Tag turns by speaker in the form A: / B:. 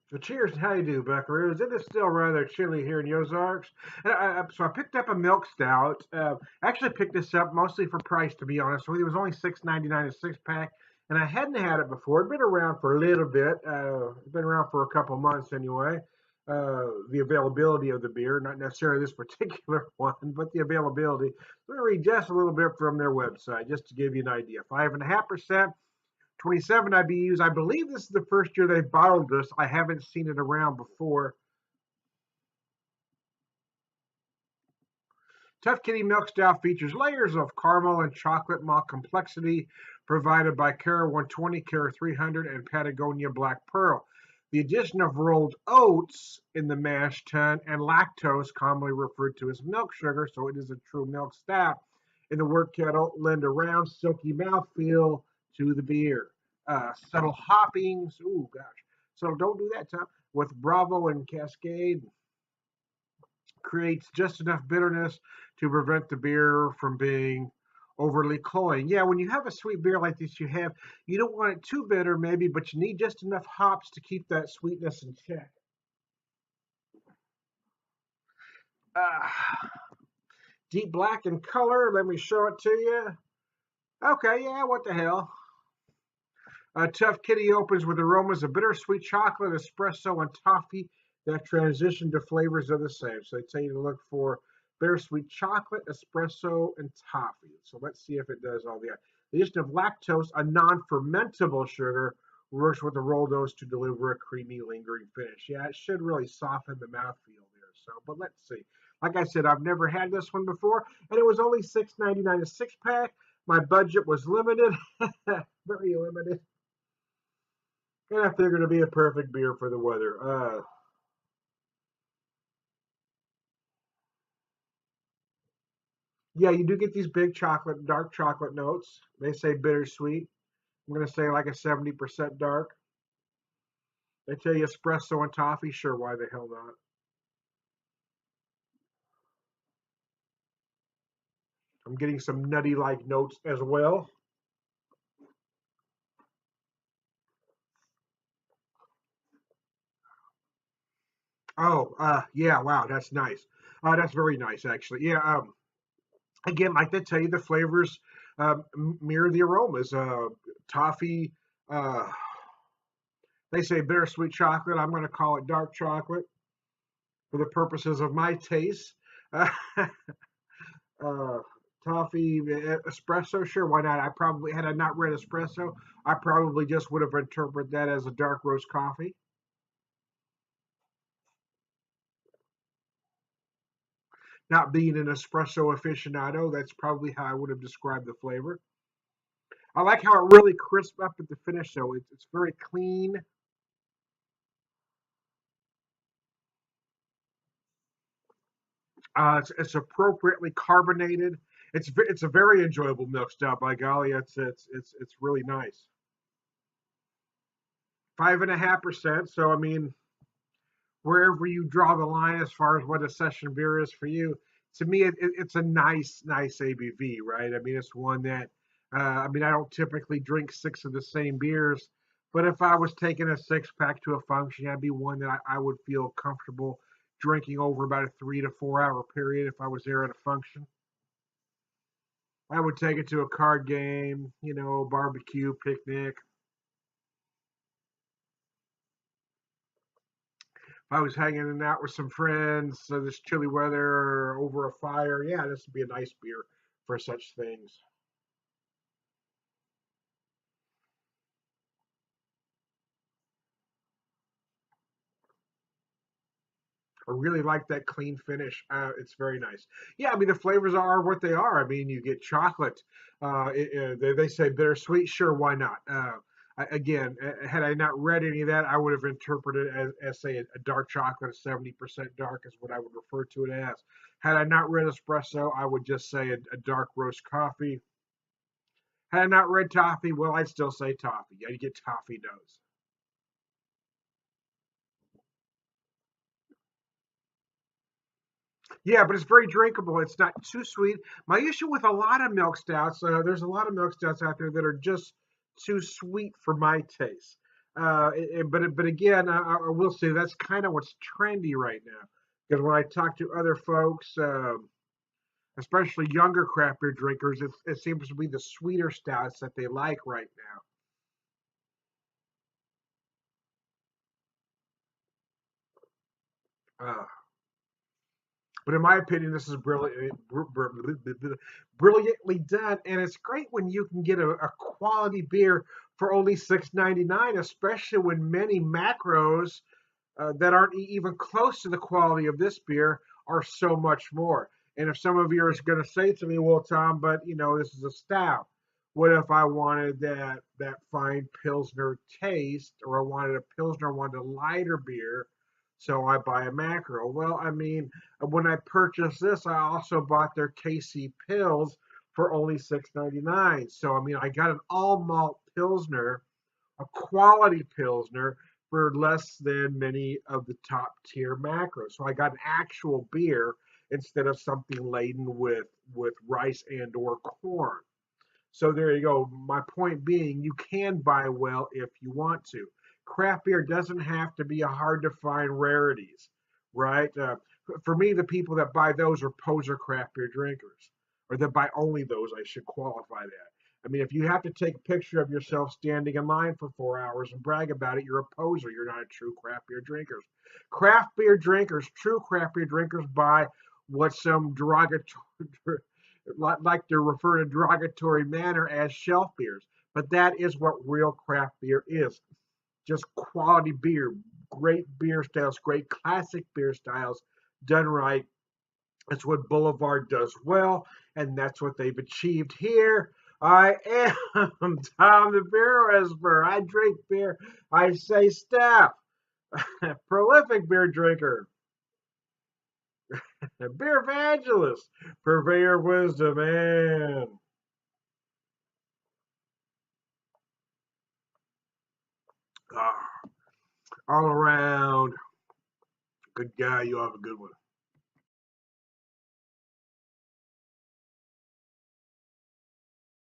A: So cheers and how you do, buckaroos. It is still rather chilly here in the Ozarks. So I picked up a milk stout. I actually picked this up mostly for price, to be honest with you. It was only $6.99 a six pack, and I hadn't had it before. It'd been around for a little bit. It's been around for a couple months anyway. The availability of the beer, not necessarily this particular one, but the availability. Let me read just a little bit from their website, just to give you an idea. 5.5%. 27 IBUs. I believe this is the first year they bottled this. I haven't seen it around before. Tough Kitty Milk Stout features layers of caramel and chocolate malt complexity provided by Cara 120, Cara 300, and Patagonia Black Pearl. The addition of rolled oats in the mash tun and lactose, commonly referred to as milk sugar, so it is a true milk stout, in the work kettle lend a round, silky mouthfeel to the beer. Subtle hoppings, ooh gosh, so don't do that, Tom. With Bravo and Cascade, creates just enough bitterness to prevent the beer from being overly cloying. Yeah, when you have a sweet beer like this, you don't want it too bitter, maybe, but you need just enough hops to keep that sweetness in check. Uh, Deep black in color. Let me show it to you. Okay, yeah, what the hell? Tough Kitty opens with aromas of bittersweet chocolate, espresso, and toffee that transition to flavors of the same. So they tell you to look for bittersweet chocolate, espresso, and toffee. So let's see if it does all that. The addition of lactose, a non-fermentable sugar, works with the rolled oats to deliver a creamy, lingering finish. Yeah, it should really soften the mouthfeel there. So, but let's see. Like I said, I've never had this one before, and it was only $6.99 a six pack. My budget was limited, very limited. And I figured it'd be a perfect beer for the weather. Yeah, you do get these big chocolate, dark chocolate notes. They say bittersweet. I'm going to say like a 70% dark. They tell you espresso and toffee. Sure, why the hell not? I'm getting some nutty like notes as well. Oh, yeah, wow, that's nice. That's very nice, actually. Yeah, again, like they tell you, the flavors mirror the aromas. Toffee, uh, they say bittersweet chocolate. I'm going to call it dark chocolate for the purposes of my taste. Uh, uh, Toffee, espresso, sure, why not? I probably, had I not read espresso, I probably just would have interpreted that as a dark roast coffee. Not being an espresso aficionado, that's probably how I would have described the flavor. I like how it really crisps up at the finish, though. It's very clean. It's appropriately carbonated. It's a very enjoyable milk stout. By golly, it's really nice. 5.5%. So I mean, wherever you draw the line as far as what a session beer is for you, to me, it's a nice ABV, right? I mean, it's one that, I mean, I don't typically drink six of the same beers, but if I was taking a six pack to a function, that'd be one that I would feel comfortable drinking over about a 3 to 4 hour period if I was there at a function. I would take it to a card game, barbecue, picnic. If I was hanging out with some friends, so this chilly weather over a fire, yeah, this would be a nice beer for such things. I really like that clean finish. It's very nice. Yeah, I mean the flavors are what they are. I mean you get chocolate. They say bittersweet. Sure, why not? Again, had I not read any of that, I would have interpreted it as say a dark chocolate, 70% dark is what I would refer to it as. Had I not read espresso, I would just say a dark roast coffee. Had I not read toffee, well, I'd still say toffee. Yeah, you get toffee notes. Yeah, but it's very drinkable. It's not too sweet. My issue with a lot of milk stouts, there's a lot of milk stouts out there that are just too sweet for my taste. But again, I will say that's kind of what's trendy right now. Because when I talk to other folks, especially younger craft beer drinkers, it seems to be the sweeter stouts that they like right now. But in my opinion, this is brilliantly done, and it's great when you can get a quality beer for only $6.99, especially when many macros that aren't even close to the quality of this beer are so much more. And if some of you are going to say to me, "Well, Tom, but this is a stout. What if I wanted that fine pilsner taste, or I wanted a pilsner, I wanted a lighter beer, so I buy a macro?" Well, I mean, when I purchased this, I also bought their KC Pills for only $6.99. So I mean, I got an all malt pilsner, a quality pilsner, for less than many of the top tier macros. So I got an actual beer instead of something laden with rice and or corn. So there you go. My point being, you can buy well if you want to. Craft beer doesn't have to be a hard to find rarities, right? For me, the people that buy those are poser craft beer drinkers, or that buy only those. I should qualify that. I mean, if you have to take a picture of yourself standing in line for 4 hours and brag about it, you're a poser. You're not a true craft beer drinker. Craft beer drinkers, true craft beer drinkers, buy what some derogatory like to refer to derogatory manner as shelf beers. But that is what real craft beer is. Just quality beer, great beer styles, great classic beer styles done right. That's what Boulevard does well, and that's what they've achieved here. I am Tom the Beer Whisperer. I drink beer. I say staff. Prolific beer drinker. BeerVangelist. Purveyor of Wisdom. And all around good guy. You have a good one.